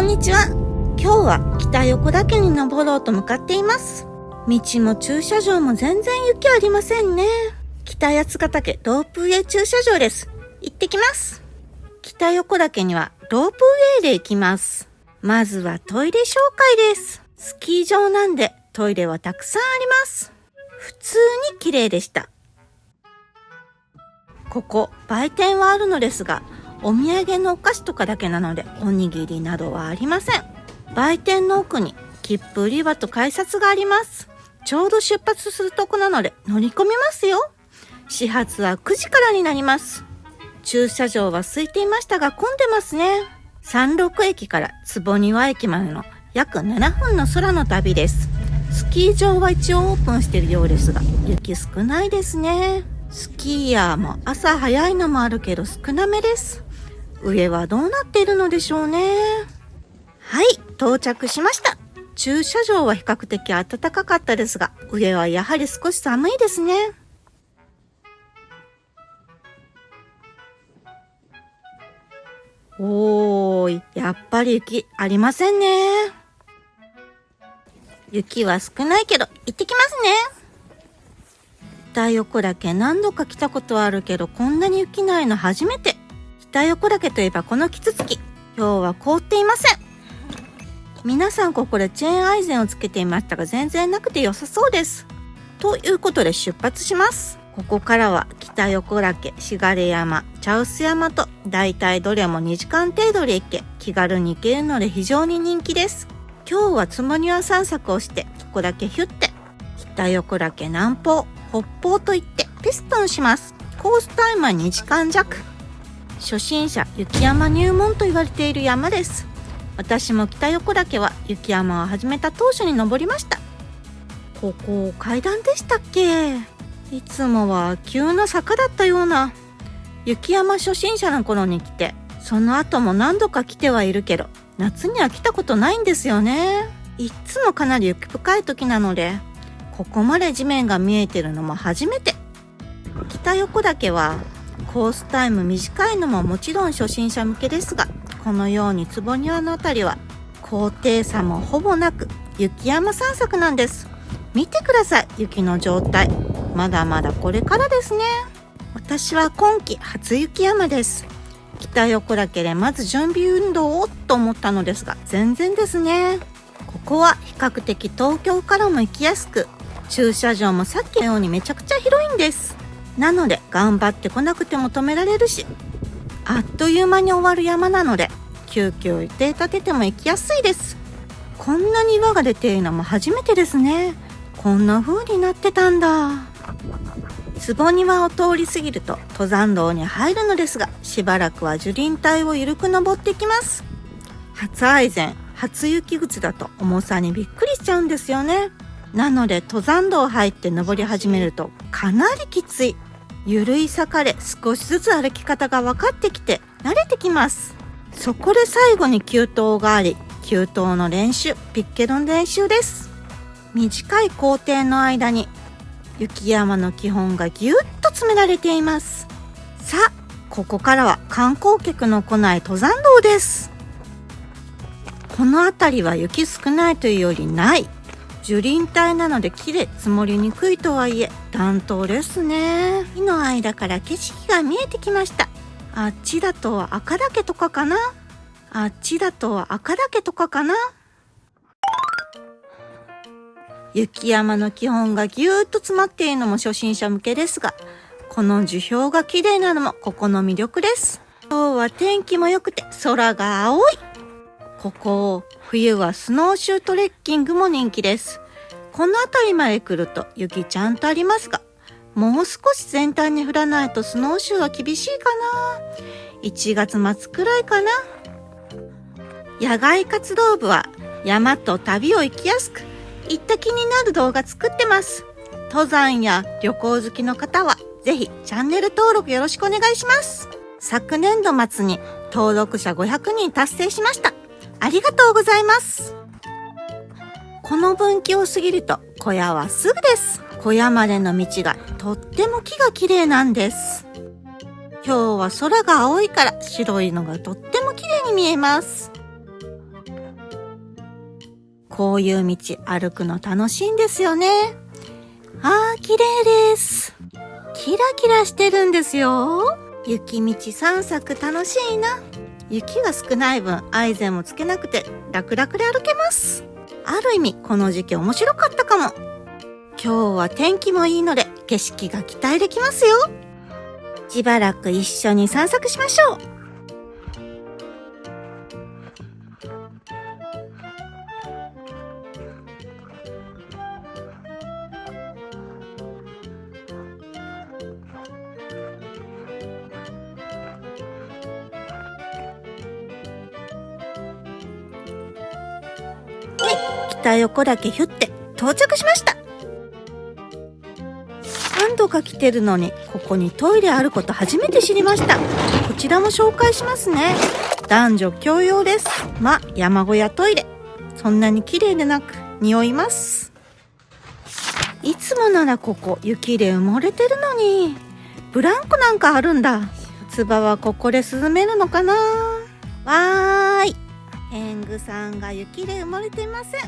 んにちは。今日は北横岳に登ろうと向かっています。道も駐車場も全然雪ありませんね。北八ヶ岳ロープウェイ駐車場です。行ってきます。北横岳にはロープウェイで行きます。まずはトイレ紹介です。スキー場なんでトイレはたくさんあります。普通に綺麗でした。ここ売店はあるのですが、お土産のお菓子とかだけなのでおにぎりなどはありません。売店の奥に切符売り場と改札があります。ちょうど出発するとこなので乗り込みますよ。始発は9時からになります。駐車場は空いていましたが混んでますね。山麓駅から坪庭駅までの約7分の空の旅です。スキー場は一応オープンしているようですが、雪少ないですね。スキーヤーも朝早いのもあるけど少なめです。上はどうなっているのでしょうね。はい、到着しました。駐車場は比較的暖かかったですが、上はやはり少し寒いですね。おーい、やっぱり雪ありませんね。雪は少ないけど行ってきますね。北横岳何度か来たことはあるけど、こんなに雪ないの初めて。北横岳といえばこのキツツキ、今日は凍っていません。皆さんここでチェーンアイゼンをつけていましたが、全然なくて良さそうです。ということで出発します。ここからは北横岳、しがれ山、茶臼山とだいたいどれも2時間程度で行け、気軽に行けるので非常に人気です。今日は坪庭散策をしてここだけヒュッて北横岳南方北方と行ってピストンします。コースタイムは2時間弱。初心者雪山入門と言われている山です。私も北横岳は雪山を始めた当初に登りました。ここ階段でしたっけ？いつもは急な坂だったような。雪山初心者の頃に来て、その後も何度か来てはいるけど、夏には来たことないんですよね。いつもかなり雪深い時なので、ここまで地面が見えてるのも初めて。北横岳はコースタイム短いのももちろん初心者向けですが、このように坪庭のあたりは高低差もほぼなく雪山散策なんです。見てください、雪の状態。まだまだこれからですね。私は今季初雪山です。北横岳でまず準備運動をと思ったのですが、全然ですね。ここは比較的東京からも行きやすく、駐車場もさっきのようにめちゃくちゃ広いんです。なので頑張ってこなくても止められるし、あっという間に終わる山なので急遽予定立てても行きやすいです。こんなに岩が出ているのも初めてですね。こんな風になってたんだ。坪庭を通り過ぎると登山道に入るのですが、しばらくは樹林帯を緩く登ってきます。初アイゼン、初雪靴だと重さにびっくりしちゃうんですよね。なので登山道を入って登り始めるとかなりきつい。ゆるい坂で少しずつ歩き方が分かってきて慣れてきます。そこで最後に急登があり、急登の練習、ピッケルの練習です。短い行程の間に雪山の基本がぎゅっと詰められています。さあ、ここからは観光客の来ない登山道です。この辺りは雪少ないというよりない。樹林帯なので木で積もりにくいとはいえ暖冬ですね。木の間から景色が見えてきました。あっちだと赤岳とかかな。あっちだと赤岳とかかな。雪山の基本がぎゅーっと詰まっているのも初心者向けですが、この樹氷が綺麗なのもここの魅力です。今日は天気も良くて空が青い。ここ冬はスノーシュートレッキングも人気です。この辺りまで来ると雪ちゃんとありますが、もう少し全体に降らないとスノーシューは厳しいかな。1月末くらいかな。野外活動部は山と旅を行きやすく、行った気になる動画作ってます。登山や旅行好きの方はぜひチャンネル登録よろしくお願いします。昨年度末に登録者500人達成しました。ありがとうございます。この分岐を過ぎると小屋はすぐです。小屋までの道がとっても木が綺麗なんです。今日は空が青いから白いのがとっても綺麗に見えます。こういう道歩くの楽しいんですよね。あー、綺麗です。キラキラしてるんですよ。雪道散策楽しいな。雪が少ない分アイゼンもつけなくて楽々で歩けます。ある意味この時期面白かったかも。今日は天気もいいので景色が期待できますよ。しばらく一緒に散策しましょう。北横岳ヒュって到着しました。何度か来てるのにここにトイレあること初めて知りました。こちらも紹介しますね。男女共用です。山小屋トイレ。そんなに綺麗でなく匂います。いつもならここ雪で埋もれてるのにブランコなんかあるんだ。夏場はここで涼めるのかな。わーい、天狗さんが雪で埋もれていません。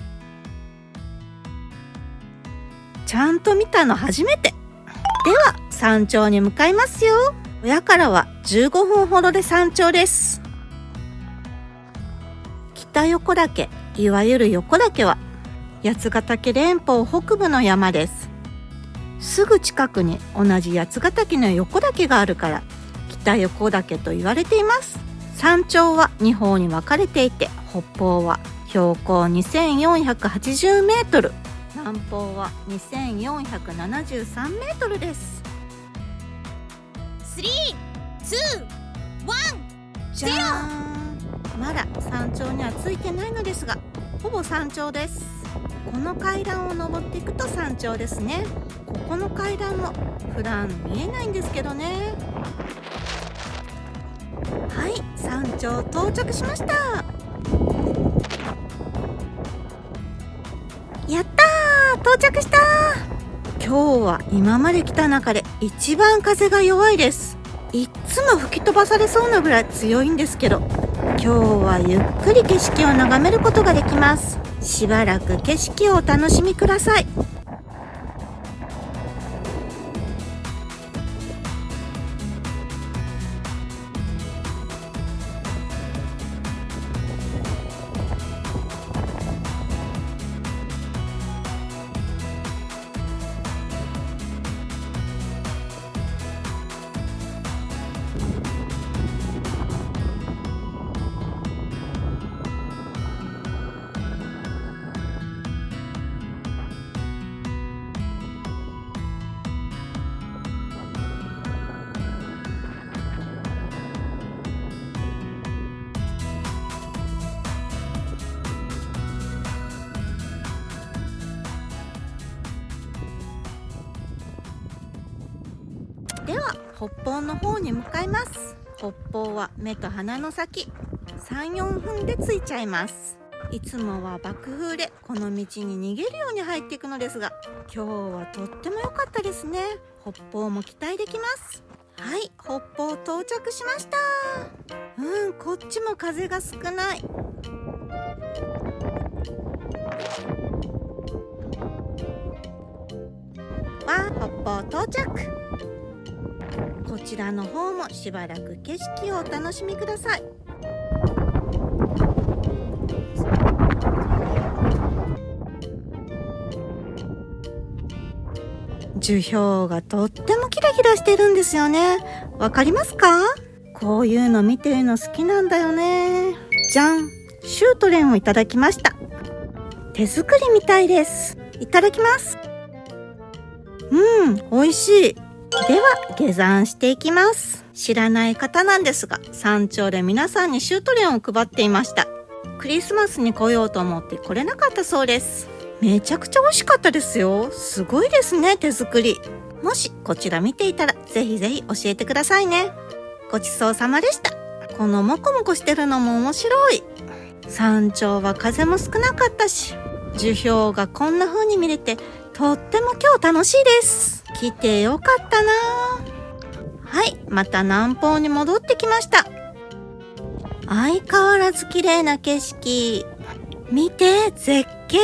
ちゃんと見たの初めて。では山頂に向かいますよ。親からは15分ほどで山頂です。北横岳、いわゆる横岳は八ヶ岳連峰北部の山です。すぐ近くに同じ八ヶ岳の横岳があるから北横岳と言われています。山頂は2方に分かれていて、北方は標高2480メートル、南方は2473メートルです。3、2、1、ゼロ。まだ山頂にはついてないのですが、ほぼ山頂です。この階段を登っていくと山頂ですね。ここの階段も普段見えないんですけどね。はい、山頂到着しました。やったー、到着したー。今日は今まで来た中で一番風が弱いです。いっつも吹き飛ばされそうなぐらい強いんですけど、今日はゆっくり景色を眺めることができます。しばらく景色をお楽しみください。では北方の方に向かいます。北方は目と鼻の先、3、4分で着いちゃいます。いつもは爆風でこの道に逃げるように入っていくのですが、今日はとっても良かったですね。北方も期待できます。はい、北方到着しました。こっちも風が少ない。北方到着。こちらの方もしばらく景色をお楽しみください。樹氷がとってもキラキラしてるんですよね。わかりますか？こういうの見てるの好きなんだよね。じゃん、シュートレンをいただきました。手作りみたいです。いただきます。美味しい。では下山していきます。知らない方なんですが、山頂で皆さんにシュートレンを配っていました。クリスマスに来ようと思って来れなかったそうです。めちゃくちゃ美味しかったですよ。すごいですね、手作り。もしこちら見ていたらぜひぜひ教えてくださいね。ごちそうさまでした。このモコモコしてるのも面白い。山頂は風も少なかったし、樹氷がこんな風に見れてとっても今日楽しいです。来てよかったな。はい、また南方に戻ってきました。相変わらず綺麗な景色。見て、絶景。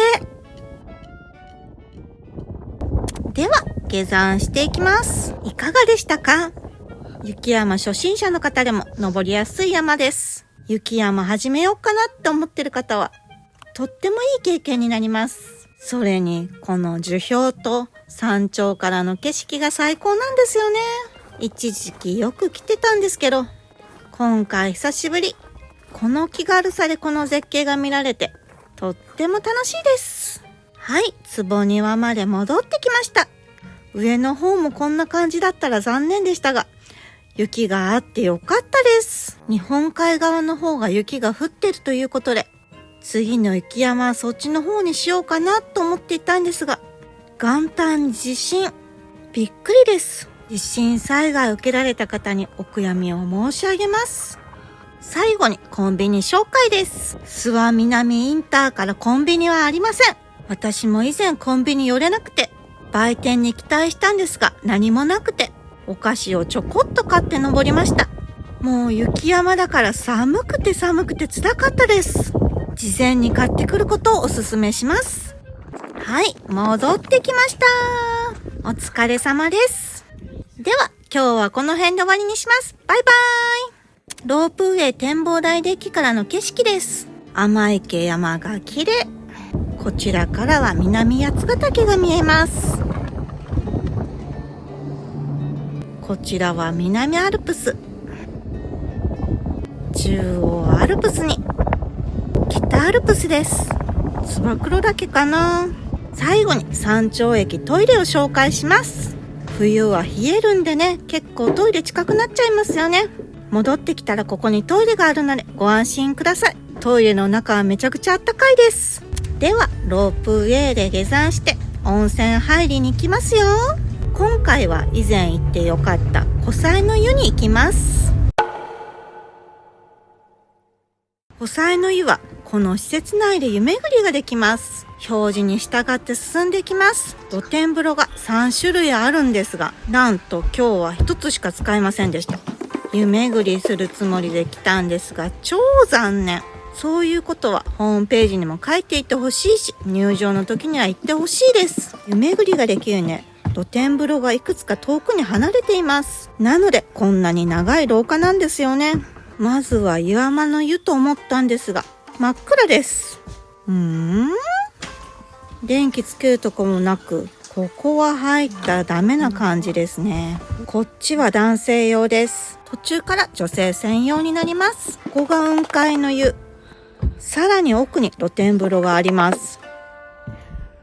では下山していきます。いかがでしたか？雪山初心者の方でも登りやすい山です。雪山始めようかなって思ってる方はとってもいい経験になります。それにこの樹氷と山頂からの景色が最高なんですよね。一時期よく来てたんですけど、今回久しぶり。この気軽さでこの絶景が見られてとっても楽しいです。はい、坪庭まで戻ってきました。上の方もこんな感じだったら残念でしたが、雪があってよかったです。日本海側の方が雪が降ってるということで、次の雪山はそっちの方にしようかなと思っていたんですが、元旦に地震。びっくりです。地震災害を受けられた方にお悔やみを申し上げます。最後にコンビニ紹介です。諏訪南インターからコンビニはありません。私も以前コンビニ寄れなくて、売店に期待したんですが何もなくて、お菓子をちょこっと買って登りました。もう雪山だから寒くて辛かったです。事前に買ってくることをおすすめします。はい、戻ってきました。お疲れ様です。では今日はこの辺で終わりにします。バイバーイ。ロープウェイ展望台デッキからの景色です。天池山が綺麗。こちらからは南八ヶ岳が見えます。こちらは南アルプス、中央アルプスに北アルプスです。燕岳かな。最後に山頂駅トイレを紹介します。冬は冷えるんでね、結構トイレ近くなっちゃいますよね。戻ってきたらここにトイレがあるのでご安心ください。トイレの中はめちゃくちゃあったかいです。ではロープウェイで下山して温泉入りに行きますよ。今回は以前行ってよかった湖西の湯に行きます。湖西の湯はこの施設内で湯巡りができます。表示に従って進んでいきます。露天風呂が3種類あるんですが、なんと今日は1つしか使えませんでした。湯巡りするつもりで来たんですが超残念。そういうことはホームページにも書いていてほしいし、入場の時には行ってほしいです。湯巡りができるね。露天風呂がいくつか遠くに離れています。なのでこんなに長い廊下なんですよね。まずは湯山の湯と思ったんですが真っ暗です。電気つけるとこもなく、ここは入ったらダメな感じですね。こっちは男性用です。途中から女性専用になります。ここが雲海の湯。さらに奥に露天風呂があります。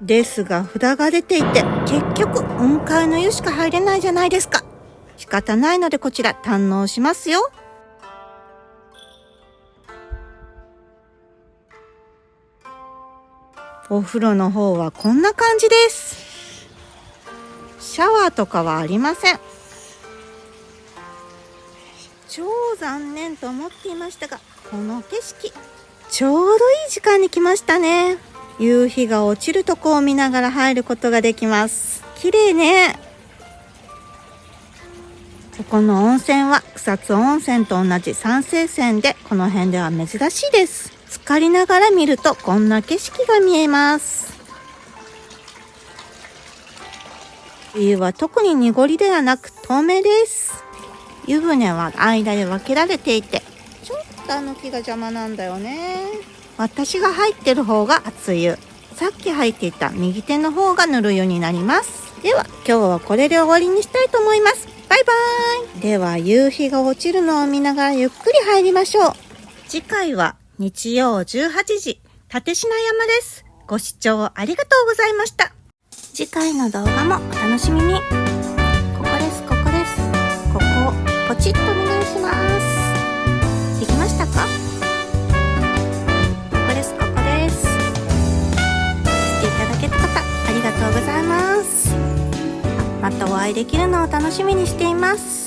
ですが札が出ていて、結局雲海の湯しか入れないじゃないですか。仕方ないのでこちら堪能しますよ。お風呂の方はこんな感じです。シャワーとかはありません。超残念と思っていましたが、この景色ちょうどいい時間に来ましたね。夕日が落ちるとこを見ながら入ることができます。綺麗ね。ここの温泉は草津温泉と同じ酸性泉で、この辺では珍しいです。浸かりながら見るとこんな景色が見えます。湯は特に濁りではなく透明です。湯船は間で分けられていて、ちょっと木が邪魔なんだよね。私が入ってる方が熱湯、さっき入っていた右手の方がぬる湯になります。では今日はこれで終わりにしたいと思います。バイバーイ。では夕日が落ちるのを見ながらゆっくり入りましょう。次回は日曜18時、立科山です。ご視聴ありがとうございました。次回の動画もお楽しみに。ここです。ここをポチッとお願いします。できましたか？ここです。していただけた方ありがとうございます。またお会いできるのを楽しみにしています。